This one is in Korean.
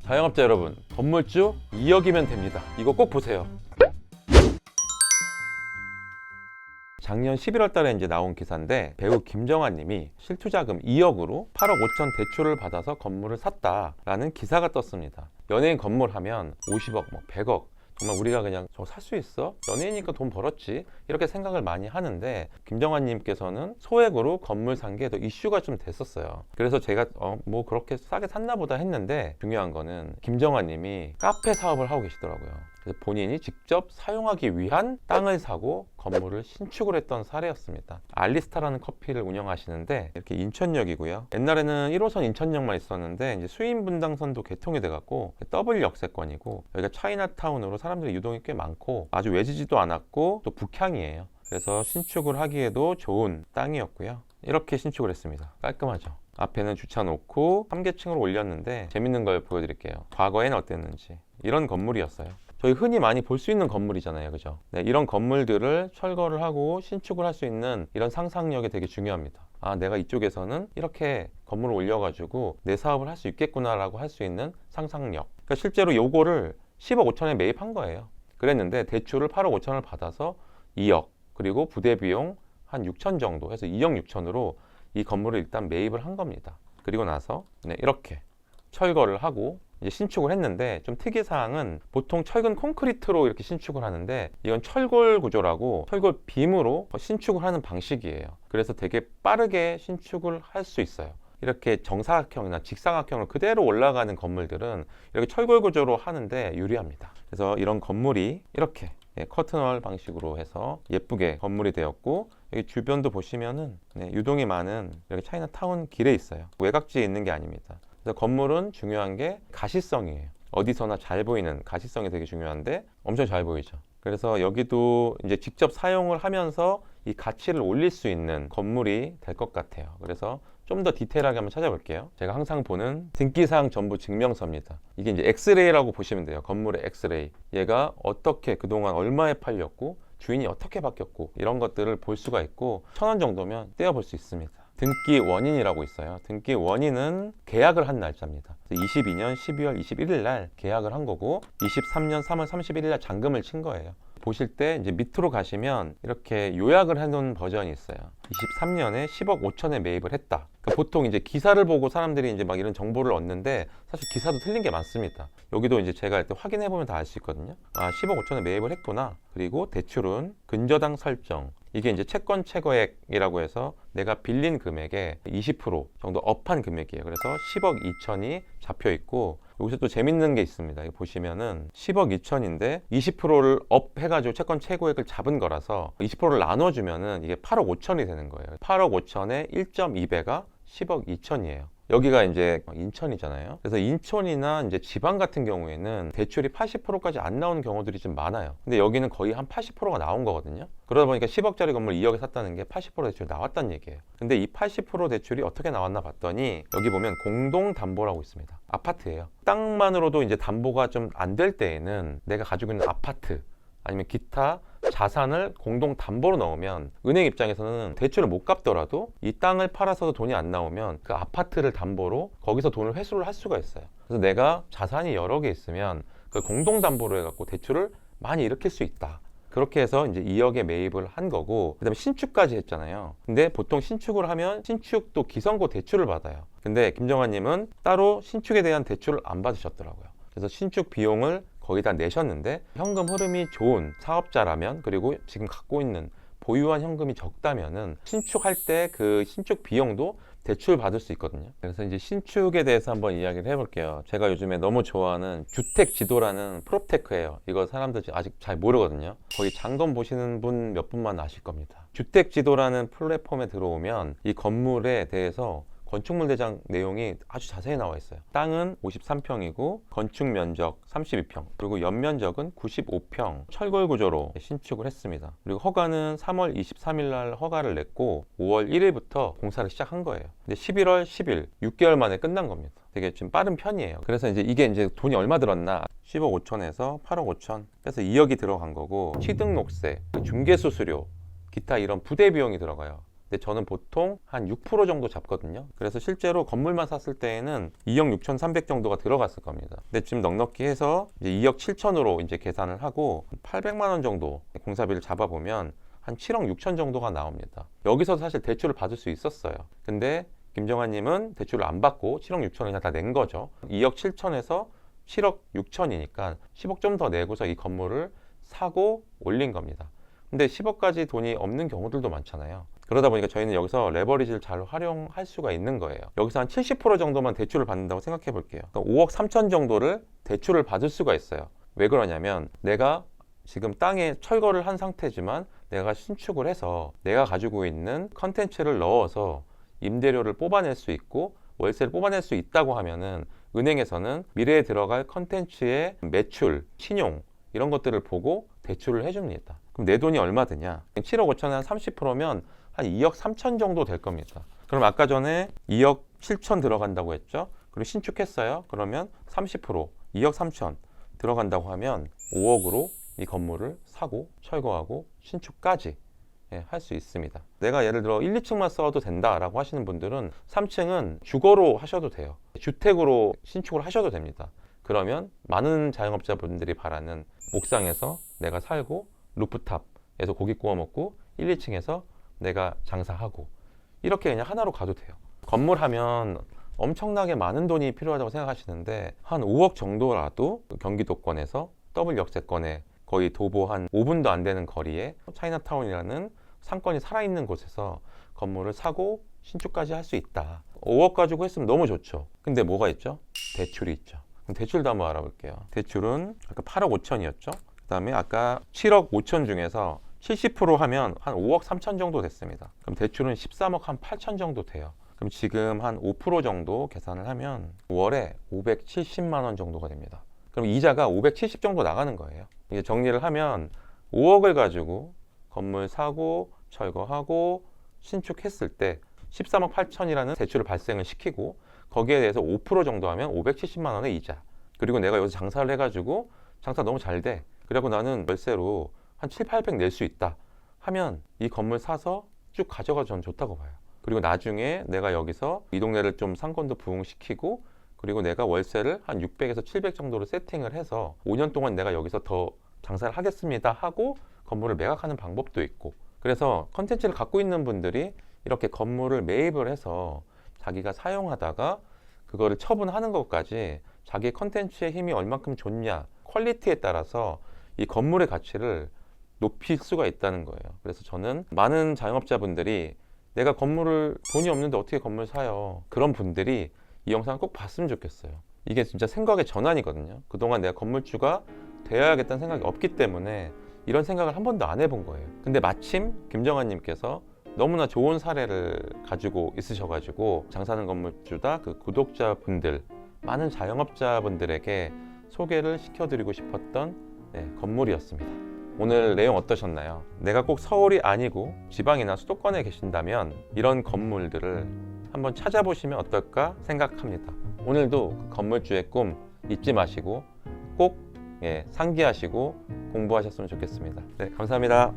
자영업자 여러분, 건물주 2억이면 됩니다. 이거 꼭 보세요. 작년 11월 달에 이제 나온 기사인데, 배우 김정환 님이 실투자금 2억으로 8억 5천 대출을 받아서 건물을 샀다라는 기사가 떴습니다. 연예인 건물 하면 50억, 100억, 정말 우리가 그냥 저거 살 수 있어? 연예인이니까 돈 벌었지, 이렇게 생각을 많이 하는데, 김정환 님께서는 소액으로 건물 산 게 더 이슈가 좀 됐었어요. 그래서 제가 뭐 그렇게 싸게 샀나 보다 했는데, 중요한 거는 김정환 님이 카페 사업을 하고 계시더라고요. 그래서 본인이 직접 사용하기 위한 땅을 사고 건물을 신축을 했던 사례였습니다. 알리스타라는 커피를 운영하시는데, 이렇게 인천역이고요. 옛날에는 1호선 인천역만 있었는데 이제 수인 분당선도 개통이 돼갖고 더블 역세권이고, 여기가 차이나타운으로 사람들이 유동이 꽤 많고 아주 외지지도 않았고 또 북향이에요. 그래서 신축을 하기에도 좋은 땅이었고요. 이렇게 신축을 했습니다. 깔끔하죠. 앞에는 주차 놓고 3계층으로 올렸는데, 재밌는 걸 보여드릴게요. 과거에는 어땠는지. 이런 건물이었어요. 저희 흔히 많이 볼 수 있는 건물이잖아요, 그죠? 네, 이런 건물들을 철거를 하고 신축을 할 수 있는 이런 상상력이 되게 중요합니다. 아, 내가 이쪽에서는 이렇게 건물을 올려가지고 내 사업을 할 수 있겠구나 라고 할 수 있는 상상력. 그러니까 실제로 요거를 10억 5천에 매입한 거예요. 그랬는데 대출을 8억 5천을 받아서 2억, 그리고 부대 비용 한 6천 정도 해서 2억 6천으로 이 건물을 일단 매입을 한 겁니다. 그리고 나서 이렇게 철거를 하고 이제 신축을 했는데, 좀 특이사항은 보통 철근 콘크리트로 이렇게 신축을 하는데, 이건 철골 구조라고 철골 빔으로 신축을 하는 방식이에요. 그래서 되게 빠르게 신축을 할 수 있어요. 이렇게 정사각형이나 직사각형으로 그대로 올라가는 건물들은 이렇게 철골 구조로 하는데 유리합니다. 그래서 이런 건물이 이렇게 커튼월 방식으로 해서 예쁘게 건물이 되었고, 여기 주변도 보시면은 유동이 많은 이렇게 차이나타운 길에 있어요. 외곽지에 있는 게 아닙니다. 그래서 건물은 중요한 게 가시성이에요. 어디서나 잘 보이는 가시성이 되게 중요한데 엄청 잘 보이죠. 그래서 여기도 이제 직접 사용을 하면서 이 가치를 올릴 수 있는 건물이 될 것 같아요. 그래서 좀 더 디테일하게 한번 찾아볼게요. 제가 항상 보는 등기사항 전부 증명서입니다. 이게 이제 엑스레이라고 보시면 돼요. 건물의 엑스레이. 얘가 어떻게 그동안 얼마에 팔렸고 주인이 어떻게 바뀌었고 이런 것들을 볼 수가 있고, 1,000원 정도면 떼어볼 수 있습니다. 등기 원인이라고 있어요. 등기 원인은 계약을 한 날짜입니다. 22년 12월 21일 날 계약을 한 거고, 23년 3월 31일 날 잔금을 친 거예요. 보실 때 이제 밑으로 가시면 이렇게 요약을 해놓은 버전이 있어요. 23년에 10억 5천에 매입을 했다. 그러니까 보통 이제 기사를 보고 사람들이 이제 막 이런 정보를 얻는데, 사실 기사도 틀린 게 많습니다. 여기도 이제 제가 이렇게 확인해 보면 다 알 수 있거든요. 아, 10억 5천에 매입을 했구나. 그리고 대출은 근저당 설정. 이게 이제 채권 최고액이라고 해서 내가 빌린 금액의 20% 정도 업한 금액이에요. 그래서 10억 2천이 잡혀 있고, 여기서 또 재밌는 게 있습니다. 이거 보시면은 10억 2천인데 20%를 업 해가지고 채권 최고액을 잡은 거라서 20%를 나눠주면은 이게 8억 5천이 되는 거예요. 8억 5천의 1.2배가 10억 2천이에요. 여기가 이제 인천이잖아요. 그래서 인천이나 이제 지방 같은 경우에는 대출이 80%까지 안 나오는 경우들이 좀 많아요. 근데 여기는 거의 한 80%가 나온 거거든요. 그러다 보니까 10억짜리 건물 2억에 샀다는 게 80% 대출이 나왔다는 얘기예요. 근데 이 80% 대출이 어떻게 나왔나 봤더니, 여기 보면 공동담보라고 있습니다. 아파트예요. 땅만으로도 이제 담보가 좀 안 될 때에는 내가 가지고 있는 아파트 아니면 기타 자산을 공동 담보로 넣으면 은행 입장에서는 대출을 못 갚더라도 이 땅을 팔아서도 돈이 안 나오면 그 아파트를 담보로 거기서 돈을 회수를 할 수가 있어요. 그래서 내가 자산이 여러 개 있으면 그 공동 담보로 해갖고 대출을 많이 일으킬 수 있다. 그렇게 해서 이제 2억에 매입을 한 거고, 그다음에 신축까지 했잖아요. 근데 보통 신축을 하면 신축도 기성고 대출을 받아요. 근데 김정환 님은 따로 신축에 대한 대출을 안 받으셨더라고요. 그래서 신축 비용을 거의 다 내셨는데, 현금 흐름이 좋은 사업자라면, 그리고 지금 갖고 있는 보유한 현금이 적다면은 신축할 때 그 신축 비용도 대출 받을 수 있거든요. 그래서 이제 신축에 대해서 한번 이야기를 해볼게요. 제가 요즘에 너무 좋아하는 주택지도라는 프롭테크예요. 이거 사람들 아직 잘 모르거든요. 거의 장건 보시는 분 몇 분만 아실 겁니다. 주택지도라는 플랫폼에 들어오면 이 건물에 대해서 건축물 대장 내용이 아주 자세히 나와 있어요. 땅은 53평이고 건축 면적 32평, 그리고 연면적은 95평, 철골 구조로 신축을 했습니다. 그리고 허가는 3월 23일 날 허가를 냈고 5월 1일부터 공사를 시작한 거예요. 근데 11월 10일, 6개월 만에 끝난 겁니다. 되게 좀 빠른 편이에요. 그래서 이게 이제 돈이 얼마 들었나? 10억 5천에서 8억 5천, 그래서 2억이 들어간 거고, 취등록세, 중개수수료, 기타 이런 부대 비용이 들어가요. 근데 저는 보통 한 6% 정도 잡거든요. 그래서 실제로 건물만 샀을 때에는 2억 6,300 정도가 들어갔을 겁니다. 근데 지금 넉넉히 해서 이제 2억 7천으로 이제 계산을 하고 800만 원 정도 공사비를 잡아보면 한 7억 6천 정도가 나옵니다. 여기서 사실 대출을 받을 수 있었어요. 근데 김정환님은 대출을 안 받고 7억 6천을 그냥 다 낸 거죠. 2억 7천에서 7억 6천이니까 10억 좀 더 내고서 이 건물을 사고 올린 겁니다. 근데 10억까지 돈이 없는 경우들도 많잖아요. 그러다 보니까 저희는 여기서 레버리지를 잘 활용할 수가 있는 거예요. 여기서 한 70% 정도만 대출을 받는다고 생각해 볼게요. 그러니까 5억 3천 정도를 대출을 받을 수가 있어요. 왜 그러냐면 내가 지금 땅에 철거를 한 상태지만 내가 신축을 해서 내가 가지고 있는 컨텐츠를 넣어서 임대료를 뽑아낼 수 있고 월세를 뽑아낼 수 있다고 하면은 은행에서는 미래에 들어갈 컨텐츠의 매출, 신용 이런 것들을 보고 대출을 해줍니다. 그럼 내 돈이 얼마 드냐? 7억 5천에 한 30%면 한 2억 3천 정도 될 겁니다. 그럼 아까 전에 2억 7천 들어간다고 했죠? 그리고 신축했어요. 그러면 30% 2억 3천 들어간다고 하면 5억으로 이 건물을 사고 철거하고 신축까지 할 수 있습니다. 내가 예를 들어 1, 2층만 써도 된다라고 하시는 분들은 3층은 주거로 하셔도 돼요. 주택으로 신축을 하셔도 됩니다. 그러면 많은 자영업자분들이 바라는 옥상에서 내가 살고 루프탑에서 고기 구워 먹고 1, 2층에서 내가 장사하고 이렇게 그냥 하나로 가도 돼요. 건물 하면 엄청나게 많은 돈이 필요하다고 생각하시는데 한 5억 정도라도 경기도권에서 더블 역세권에 거의 도보 한 5분도 안 되는 거리에 차이나타운이라는 상권이 살아있는 곳에서 건물을 사고 신축까지 할 수 있다. 5억 가지고 했으면 너무 좋죠. 근데 뭐가 있죠? 대출이 있죠. 그럼 대출도 한번 알아볼게요. 대출은 아까 8억 5천이었죠. 그 다음에 아까 7억 5천 중에서 70% 하면 한 5억 3천 정도 됐습니다. 그럼 대출은 13억 한 8천 정도 돼요. 그럼 지금 한 5% 정도 계산을 하면 월에 570만 원 정도가 됩니다. 그럼 이자가 570 정도 나가는 거예요. 이게 정리를 하면 5억을 가지고 건물 사고 철거하고 신축했을 때 13억 8천이라는 대출을 발생을 시키고 거기에 대해서 5% 정도 하면 570만 원의 이자. 그리고 내가 여기서 장사를 해가지고 장사 너무 잘 돼. 그리고 나는 월세로 한 7, 800 낼 수 있다 하면 이 건물 사서 쭉 가져가도 저는 좋다고 봐요. 그리고 나중에 내가 여기서 이 동네를 좀 상권도 부흥시키고 그리고 내가 월세를 한 600에서 700 정도로 세팅을 해서 5년 동안 내가 여기서 더 장사를 하겠습니다 하고 건물을 매각하는 방법도 있고 그래서 컨텐츠를 갖고 있는 분들이 이렇게 건물을 매입을 해서 자기가 사용하다가 그거를 처분하는 것까지 자기 컨텐츠의 힘이 얼만큼 좋냐 퀄리티에 따라서 이 건물의 가치를 높일 수가 있다는 거예요. 그래서 저는 많은 자영업자분들이 내가 건물을 돈이 없는데 어떻게 건물 사요? 그런 분들이 이 영상을 꼭 봤으면 좋겠어요. 이게 진짜 생각의 전환이거든요. 그동안 내가 건물주가 되어야겠다는 생각이 없기 때문에 이런 생각을 한 번도 안 해본 거예요. 근데 마침 김정환님께서 너무나 좋은 사례를 가지고 있으셔가지고 장사하는 건물주다 그 구독자분들 많은 자영업자분들에게 소개를 시켜드리고 싶었던 건물이었습니다. 오늘 내용 어떠셨나요? 내가 꼭 서울이 아니고 지방이나 수도권에 계신다면 이런 건물들을 한번 찾아보시면 어떨까 생각합니다. 오늘도 그 건물주의 꿈 잊지 마시고 꼭 상기하시고 공부하셨으면 좋겠습니다. 네, 감사합니다.